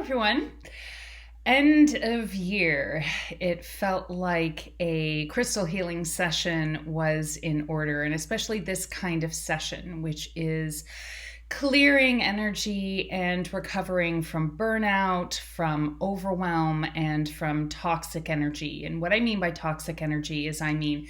everyone. End of year. It felt like a crystal healing session was in order, and especially this kind of session, which is clearing energy and recovering from burnout, from overwhelm, and from toxic energy. And what I mean by toxic energy is I mean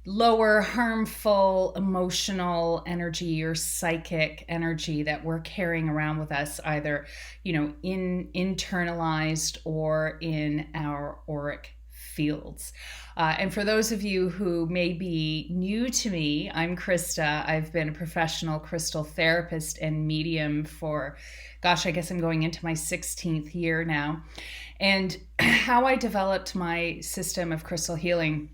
lower harmful emotional energy or psychic energy that we're carrying around with us, either internalized or in our auric fields. And for those of you who may be new to me, I'm Krista. I've been a professional crystal therapist and medium for, I guess I'm going into my 16th year now. And how I developed my system of crystal healing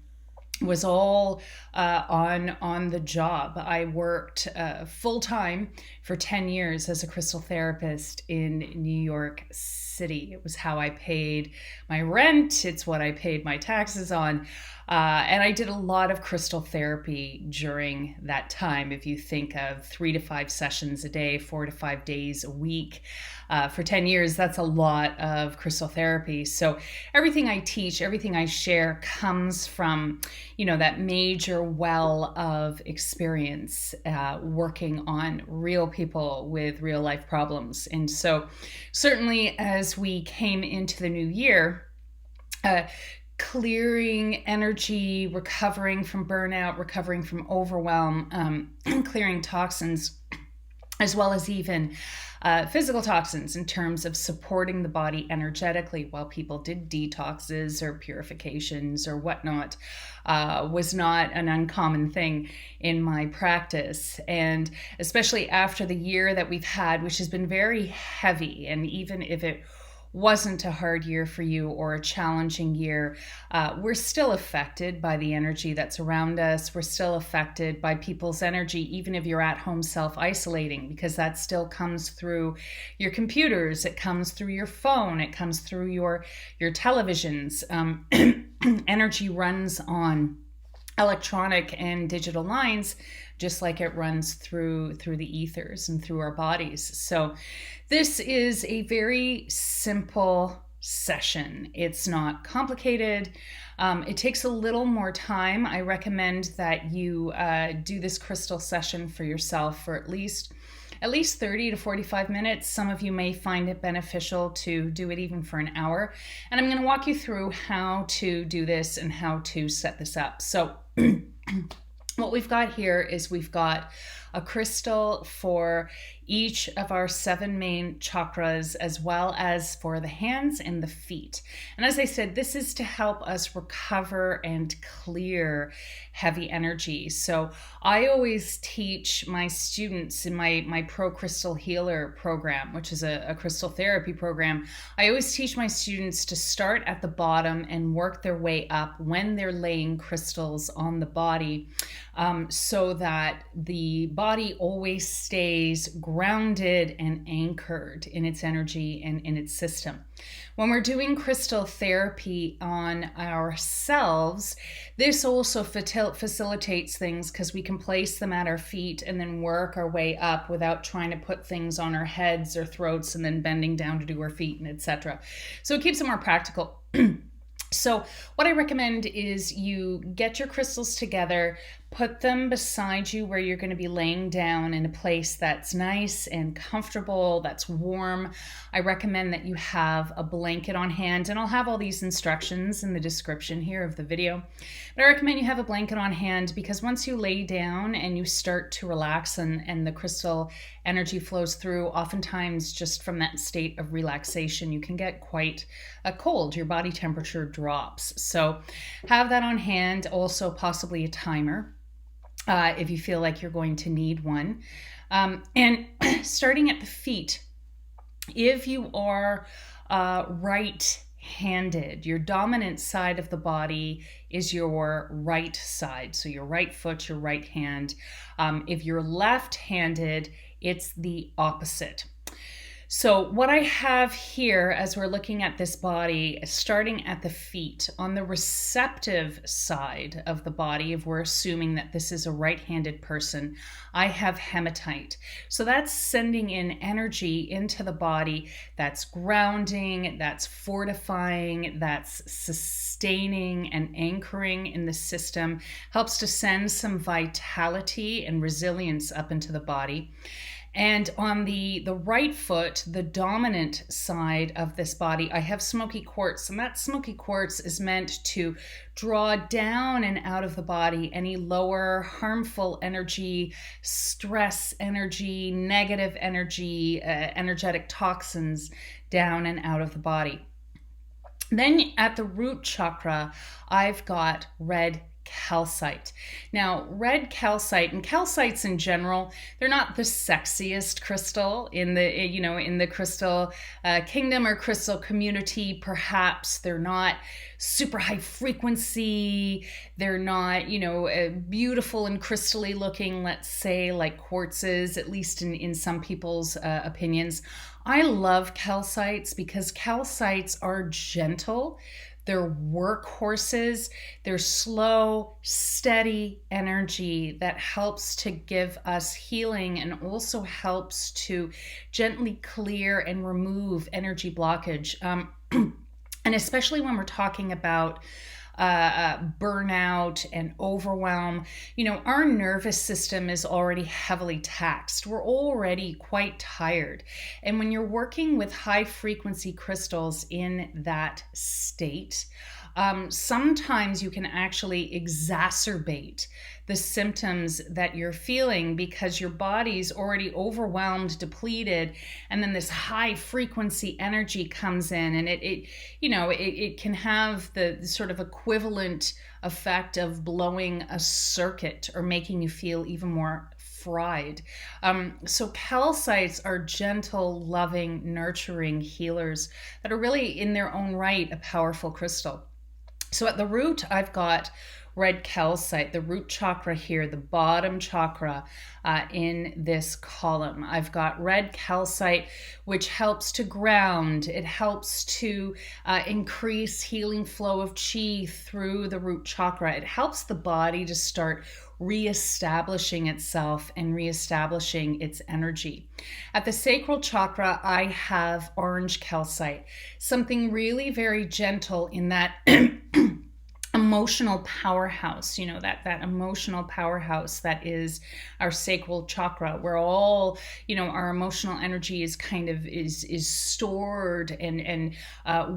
was all on the job. I worked full-time for 10 years as a crystal therapist in New York City. It was how I paid my rent. It's what I paid my taxes on. And I did a lot of crystal therapy during that time. If you think of 3 to 5 sessions a day, 4 to 5 days a week, for 10 years, that's a lot of crystal therapy. So everything I teach, everything I share comes from, that major well of experience working on real people with real life problems. And so certainly as we came into the new year, clearing energy, recovering from burnout, recovering from overwhelm, clearing toxins, as well as even physical toxins in terms of supporting the body energetically while people did detoxes or purifications or whatnot, was not an uncommon thing in my practice. And especially after the year that we've had, which has been very heavy, and even if it wasn't a hard year for you or a challenging year, we're still affected by the energy that's around us. We're still affected by people's energy, even if you're at home self-isolating, because that still comes through your computers, it comes through your phone, it comes through your televisions. Energy runs on electronic and digital lines, just like it runs through the ethers and through our bodies. So this is a very simple session. It's not complicated. It takes a little more time. I recommend that you do this crystal session for yourself for at least 30 to 45 minutes. Some of you may find it beneficial to do it even for an hour. And I'm going to walk you through how to do this and how to set this up. So what we've got here is we've got a crystal for each of our 7 main chakras, as well as for the hands and the feet. And as I said, this is to help us recover and clear heavy energy. So I always teach my students in my Pro Crystal Healer program, which is a crystal therapy program. I always teach my students to start at the bottom and work their way up when they're laying crystals on the body, so that the body always stays grounded and anchored in its energy and in its system. When we're doing crystal therapy on ourselves, this also facilitates things because we can place them at our feet and then work our way up without trying to put things on our heads or throats and then bending down to do our feet and etc. So it keeps it more practical. So what I recommend is you get your crystals together, put them beside you where you're going to be laying down in a place that's nice and comfortable, that's warm. I recommend that you have a blanket on hand, and I'll have all these instructions in the description here of the video. But I recommend you have a blanket on hand because once you lay down and you start to relax and the crystal energy flows through, oftentimes just from that state of relaxation, you can get quite a cold. Your body temperature drops. So have that on hand, also possibly a timer if you feel like you're going to need one. And starting at the feet, if you are right-handed, your dominant side of the body is your right side. So your right foot, your right hand. If you're left-handed, it's the opposite. So, what I have here as we're looking at this body, starting at the feet, on the receptive side of the body, if we're assuming that this is a right-handed person, I have hematite. So, that's sending in energy into the body, that's grounding, that's fortifying, that's sustaining and anchoring in the system, helps to send some vitality and resilience up into the body. And on the right foot, the dominant side of this body, I have smoky quartz. And that smoky quartz is meant to draw down and out of the body any lower harmful energy, stress energy, negative energy, energetic toxins down and out of the body. Then at the root chakra, I've got red calcite. Now, red calcite and calcites in general, they're not the sexiest crystal in the crystal kingdom or crystal community. Perhaps they're not super high frequency. They're not, beautiful and crystally looking, let's say, like quartzes, at least in some people's opinions. I love calcites because calcites are gentle. They're workhorses. They're slow, steady energy that helps to give us healing and also helps to gently clear and remove energy blockage. And especially when we're talking about burnout and overwhelm, our nervous system is already heavily taxed. We're already quite tired. And when you're working with high frequency crystals in that state, sometimes you can actually exacerbate the symptoms that you're feeling because your body's already overwhelmed, depleted, and then this high frequency energy comes in, and it can have the sort of equivalent effect of blowing a circuit or making you feel even more fried. So calcites are gentle, loving, nurturing healers that are really in their own right a powerful crystal. So at the root, I've got red calcite, the root chakra here, the bottom chakra in this column. I've got red calcite, which helps to ground. It helps to increase healing flow of chi through the root chakra. It helps the body to start reestablishing itself and reestablishing its energy. At the sacral chakra, I have orange calcite, something really very gentle in that emotional powerhouse, that emotional powerhouse that is our sacral chakra, where all, our emotional energy is kind of is stored and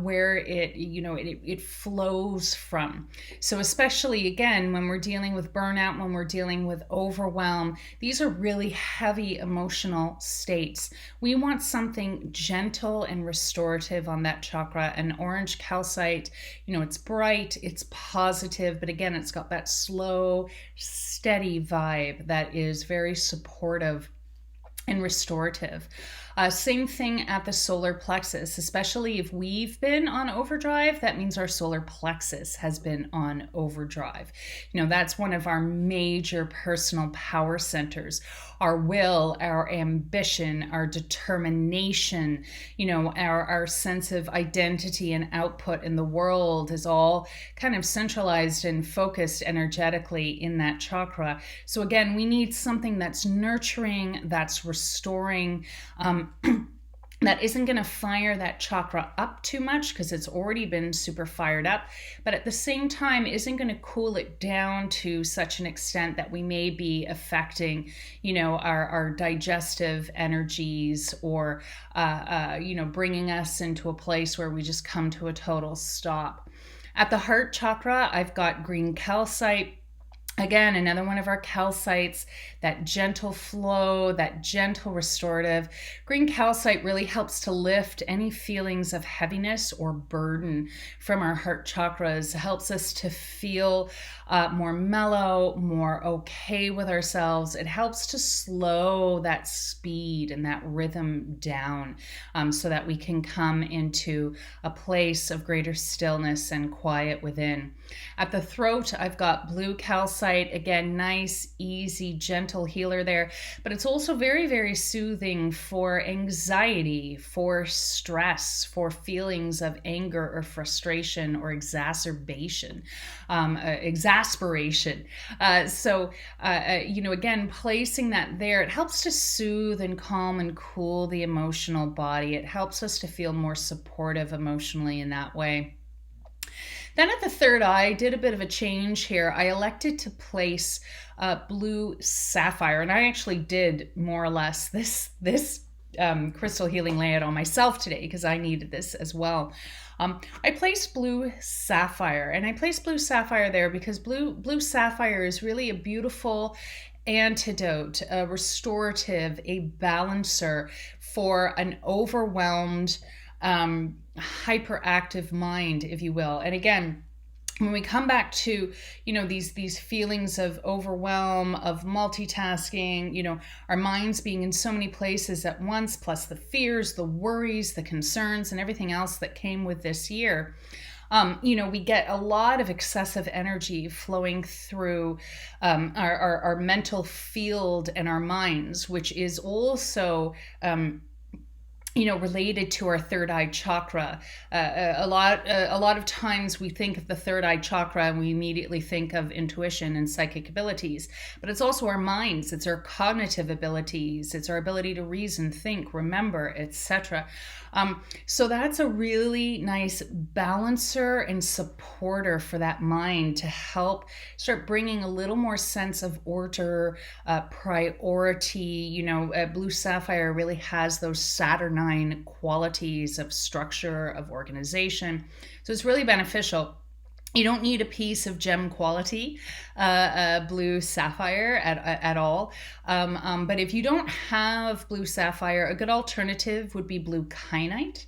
where it flows from. So especially again, when we're dealing with burnout, when we're dealing with overwhelm, these are really heavy emotional states. We want something gentle and restorative on that chakra. And orange calcite, it's bright, it's positive, but again, it's got that slow, steady vibe that is very supportive and restorative. Same thing at the solar plexus, especially if we've been on overdrive, that means our solar plexus has been on overdrive. That's one of our major personal power centers. Our will, our ambition, our determination, our sense of identity and output in the world is all kind of centralized and focused energetically in that chakra. So again, we need something that's nurturing, that's restoring, that isn't going to fire that chakra up too much because it's already been super fired up, but at the same time isn't going to cool it down to such an extent that we may be affecting, our digestive energies or, bringing us into a place where we just come to a total stop. At the heart chakra, I've got green calcite. Again, another one of our calcites, that gentle flow, that gentle restorative. Green calcite really helps to lift any feelings of heaviness or burden from our heart chakras, helps us to feel more mellow, more okay with ourselves. It helps to slow that speed and that rhythm down so that we can come into a place of greater stillness and quiet within. At the throat, I've got blue calcite. calcite, again, nice, easy, gentle healer there. But it's also very, very soothing for anxiety, for stress, for feelings of anger or frustration or exasperation. Again, placing that there, it helps to soothe and calm and cool the emotional body. It helps us to feel more supportive emotionally in that way. Then at the third eye, I did a bit of a change here. I elected to place blue sapphire, and I actually did more or less this crystal healing layout on myself today because I needed this as well. I placed blue sapphire, and I placed blue sapphire there because blue sapphire is really a beautiful antidote, a restorative, a balancer for an overwhelmed, hyperactive mind, if you will. And again, when we come back to, these feelings of overwhelm, of multitasking, our minds being in so many places at once, plus the fears, the worries, the concerns, and everything else that came with this year, we get a lot of excessive energy flowing through our mental field and our minds, which is also related to our third eye chakra. A lot of times we think of the third eye chakra and we immediately think of intuition and psychic abilities, but it's also our minds, it's our cognitive abilities, it's our ability to reason, think, remember, etc. So that's a really nice balancer and supporter for that mind to help start bringing a little more sense of order, priority. Blue sapphire really has those Saturnine qualities of structure, of organization. So it's really beneficial. You don't need a piece of gem quality blue sapphire at all. But if you don't have blue sapphire, a good alternative would be blue kyanite.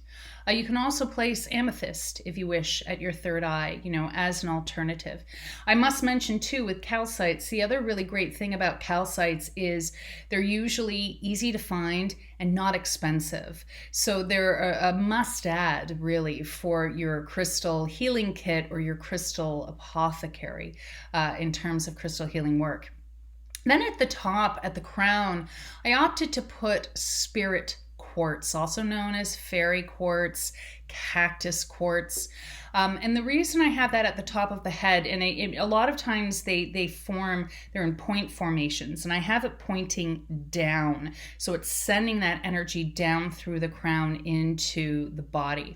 You can also place amethyst, if you wish, at your third eye, as an alternative. I must mention, too, with calcites, the other really great thing about calcites is they're usually easy to find and not expensive. So they're a must-add, really, for your crystal healing kit or your crystal apothecary in terms of crystal healing work. Then at the top, at the crown, I opted to put spirit quartz, also known as fairy quartz, cactus quartz. And the reason I have that at the top of the head, and a lot of times they're in point formations, and I have it pointing down. So it's sending that energy down through the crown into the body.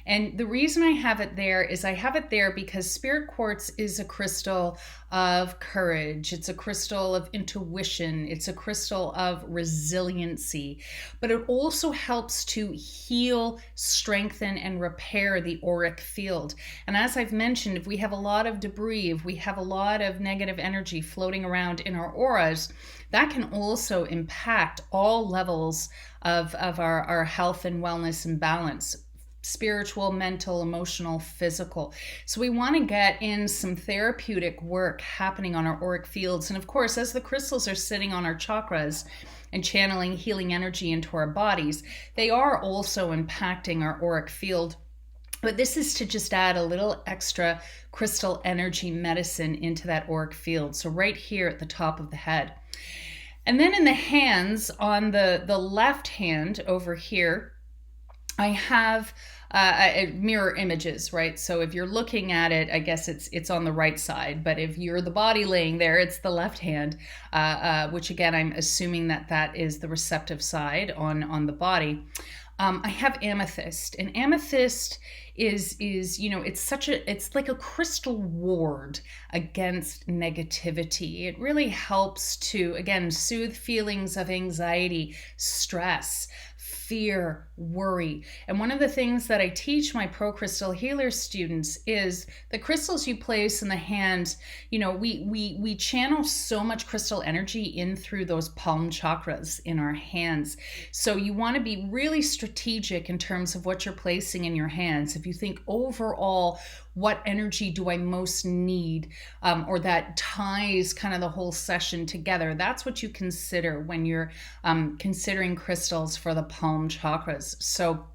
And the reason I have it there is I have it there because spirit quartz is a crystal of courage. It's a crystal of intuition. It's a crystal of resiliency. But it also helps to heal, strengthen, and repair the auric field. And as I've mentioned, if we have a lot of debris, if we have a lot of negative energy floating around in our auras, that can also impact all levels of our health and wellness and balance. Spiritual, mental, emotional, physical. So we want to get in some therapeutic work happening on our auric fields. And of course, as the crystals are sitting on our chakras and channeling healing energy into our bodies, they are also impacting our auric field. But this is to just add a little extra crystal energy medicine into that auric field. So right here at the top of the head. And then in the hands, on the left hand over here, I have mirror images, right? So if you're looking at it, I guess it's on the right side, but if you're the body laying there, it's the left hand, which again, I'm assuming that is the receptive side on the body. I have amethyst, and amethyst is it's like a crystal ward against negativity. It really helps to, again, soothe feelings of anxiety, stress, fear, worry. And one of the things that I teach my Pro Crystal Healer students is the crystals you place in the hand, we channel so much crystal energy in through those palm chakras in our hands. So you want to be really strategic in terms of what you're placing in your hands. If you think overall, what energy do I most need, or that ties kind of the whole session together, that's what you consider when you're considering crystals for the palm chakras. So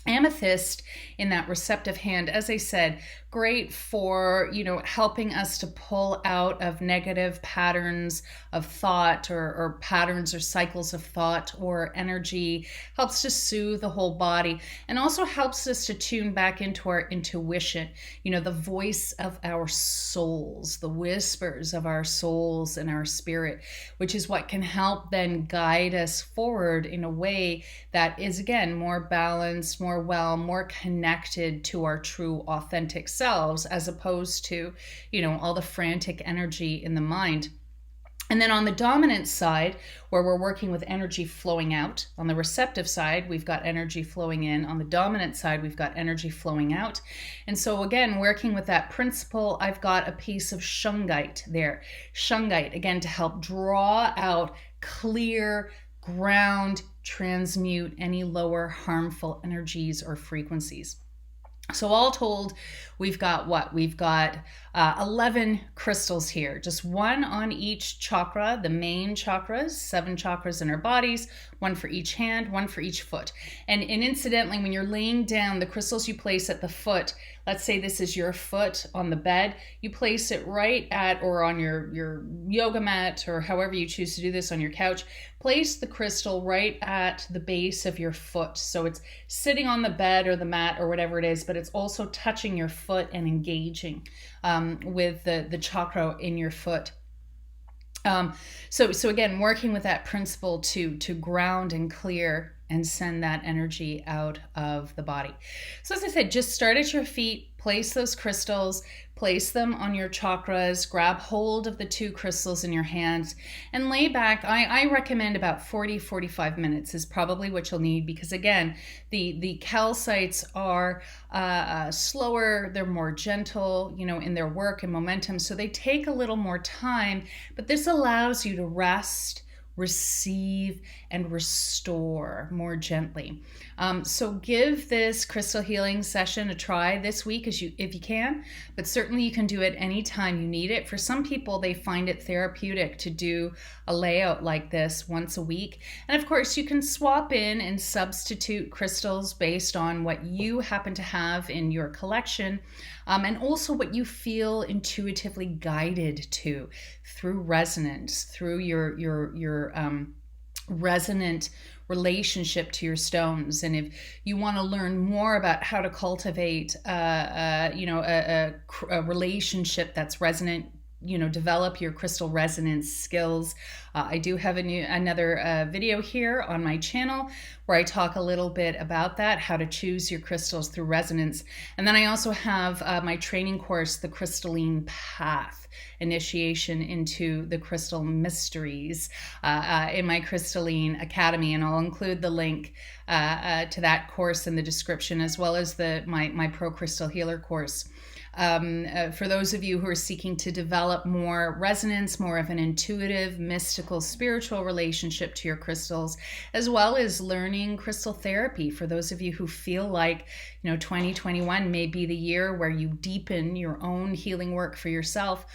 Amethyst in that receptive hand, as I said, great for, helping us to pull out of negative patterns of thought, or patterns or cycles of thought or energy, helps to soothe the whole body, and also helps us to tune back into our intuition, the voice of our souls, the whispers of our souls and our spirit, which is what can help then guide us forward in a way that is, again, more balanced, more connected to our true authentic selves, as opposed to, all the frantic energy in the mind. And then on the dominant side, where we're working with energy flowing out, on the receptive side, we've got energy flowing in. On the dominant side, we've got energy flowing out. And so again, working with that principle, I've got a piece of shungite there. Shungite, again, to help draw out, clear, ground, transmute any lower harmful energies or frequencies. So all told, we've got what? We've got 11 crystals here, just one on each chakra, the main chakras, 7 chakras in our bodies, one for each hand, one for each foot. And incidentally, when you're laying down, the crystals you place at the foot, let's say this is your foot on the bed, you place it right at, or on your yoga mat, or however you choose to do this, on your couch, place the crystal right at the base of your foot. So it's sitting on the bed or the mat or whatever it is, but it's also touching your foot and engaging with the chakra in your foot. So again, working with that principle to ground and clear and send that energy out of the body. So as I said, just start at your feet, place those crystals, place them on your chakras, grab hold of the 2 crystals in your hands, and lay back. I recommend about 40-45 minutes is probably what you'll need, because again, the calcites are slower, they're more gentle, in their work and momentum, so they take a little more time, but this allows you to rest, receive, and restore more gently. So give this crystal healing session a try this week if you can, but certainly you can do it anytime you need it. For some people, they find it therapeutic to do a layout like this once a week. And of course, you can swap in and substitute crystals based on what you happen to have in your collection, and also what you feel intuitively guided to through resonance, through your resonant relationship to your stones. And if you want to learn more about how to cultivate a relationship that's resonant, develop your crystal resonance skills, I do have another video here on my channel where I talk a little bit about that, how to choose your crystals through resonance. And then I also have my training course, The Crystalline Path, Initiation into the Crystal Mysteries, in my Crystalline Academy. And I'll include the link to that course in the description, as well as my Pro Crystal Healer course. For those of you who are seeking to develop more resonance, more of an intuitive, mystical, spiritual relationship to your crystals, as well as learning crystal therapy. For those of you who feel like 2021 may be the year where you deepen your own healing work for yourself,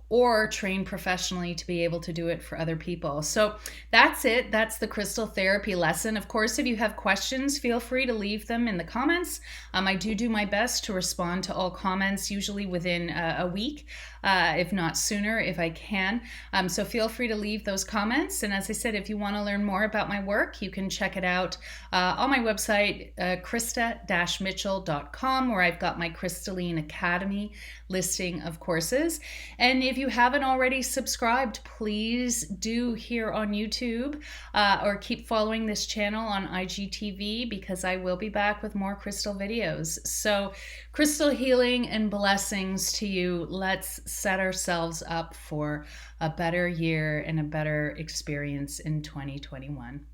or train professionally to be able to do it for other people. So that's it. That's the crystal therapy lesson. Of course, if you have questions, feel free to leave them in the comments. I do my best to respond to all comments, usually within a week, if not sooner, if I can. So feel free to leave those comments. And as I said, if you want to learn more about my work, you can check it out on my website, krista-mitchell.com, where I've got my Crystalline Academy listing of courses. And if you haven't already subscribed, please do here on YouTube, or keep following this channel on IGTV, because I will be back with more crystal videos. So crystal healing and blessings to you. Let's set ourselves up for a better year and a better experience in 2021.